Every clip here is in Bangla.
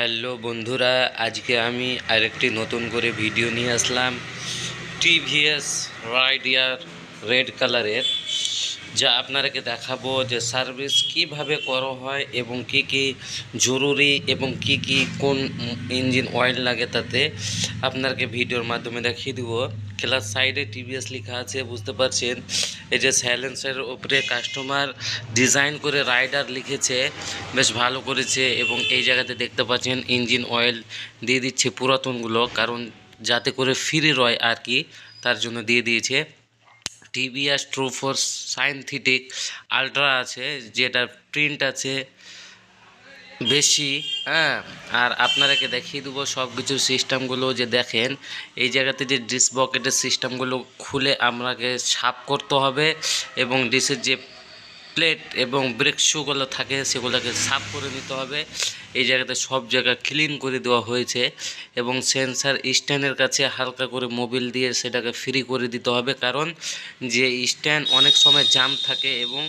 হ্যালো বন্ধুরা, আজকে আমি আরেকটি নতুন করে ভিডিও নিয়ে আসলাম টিভিএস রাইডার রেড কালারের, যা আপনাদেরকে দেখাবো যে সার্ভিস কিভাবে করা হয় এবং কি কি জরুরি এবং কি কি কোন ইঞ্জিন অয়েল লাগে তাতে আপনাদেরকে ভিডিওর মাধ্যমে দেখিয়ে দেব। খেলার সাইডে টিভিএস লেখা আছে, বুঝতে পারছেন। এই যে সাইলেন্সারের উপরে কাস্টমার ডিজাইন করে রাইডার লিখেছে, বেশ ভালো করেছে। এবং এই জায়গাতে দেখতে পাচ্ছেন ইঞ্জিন অয়েল দিয়ে দিচ্ছে পুরাতনগুলো, কারণ যাতে করে ফ্রি রয় আর কি, তার জন্য দিয়ে দিয়েছে। টিভিএস ট্রুফোর্স সাইনথেটিক আলট্রা আছে, যেটার প্রিন্ট আছে বেশি। হ্যাঁ, আর আপনাদেরকে দেখিয়ে দেবো সব কিছু সিস্টেমগুলো। যে দেখেন এই জায়গাতে যে ডিস বকেটের সিস্টেমগুলো খুলে আপনাকে সাফ করতে হবে, এবং ডিসের যে প্লেট এবং ব্রেক শুগুলো থাকে সেগুলোকে সাফ করে নিতে হবে। এই জায়গাতে সব জায়গা ক্লিন করে দেওয়া হয়েছে, এবং সেন্সার স্ট্যান্ডের কাছে হালকা করে মোবিল দিয়ে সেটাকে ফ্রি করে দিতে হবে, কারণ যে স্ট্যান্ড অনেক সময় জাম থাকে এবং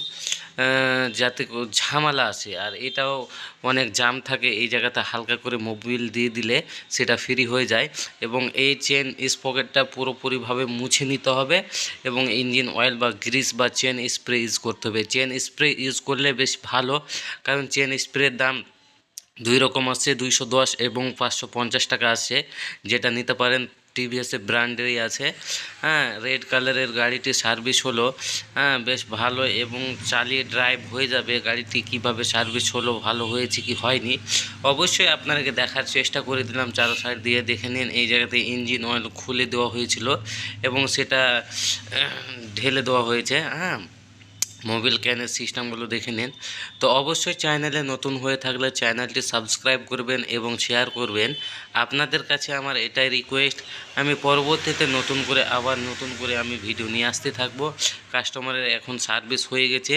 যাতে ঝামেলা আসে, আর এটাও অনেক জাম থাকে। এই জায়গাতে হালকা করে মোবিল দিয়ে দিলে সেটা ফ্রি হয়ে যায়। এবং এই চেন স্পকেটটা পুরোপুরিভাবে মুছে নিতে হবে, এবং ইঞ্জিন অয়েল বা গ্রিস বা চেন স্প্রে ইউজ করতে হবে। চেন স্প্রে ইউজ করলে বেশ ভালো, কারণ চেন স্প্রের দাম দুই রকম আছে, 210 এবং 550 টাকা আছে। যেটা নিতে পারেন টিভিএসের ব্র্যান্ডেরই আছে। হ্যাঁ, রেড কালারের গাড়িটি সার্ভিস হলো, হ্যাঁ বেশ ভালো, এবং চালিয়ে ড্রাইভ হয়ে যাবে গাড়িটি কিভাবে সার্ভিস হলো, ভালো হয়েছে কি হয়নি অবশ্যই আপনাদেরকে দেখার চেষ্টা করে দিলাম। চারো সাইড দিয়ে দেখে নিন। এই জায়গাতে ইঞ্জিন অয়েল খুলে দেওয়া হয়েছিল এবং সেটা ঢেলে দেওয়া হয়েছে। হ্যাঁ, মোবিল ক্যানের সিস্টেমগুলো দেখে নিন। তো অবশ্যই চ্যানেলে নতুন হয়ে থাকলে চ্যানেলটি সাবস্ক্রাইব করবেন এবং শেয়ার করবেন। আপনাদের কাছে আমার এটাই রিকোয়েস্ট, আমি পরবর্তীতে নতুন করে আমি ভিডিও নিয়ে আসতে থাকবো। কাস্টমারের এখন সার্ভিস হয়ে গেছে,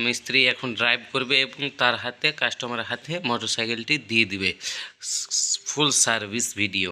মিস্ত্রি এখন ড্রাইভ করবে এবং তার হাতে কাস্টমারের হাতে মোটরসাইকেলটি দিয়ে দিবে। ফুল সার্ভিস ভিডিও।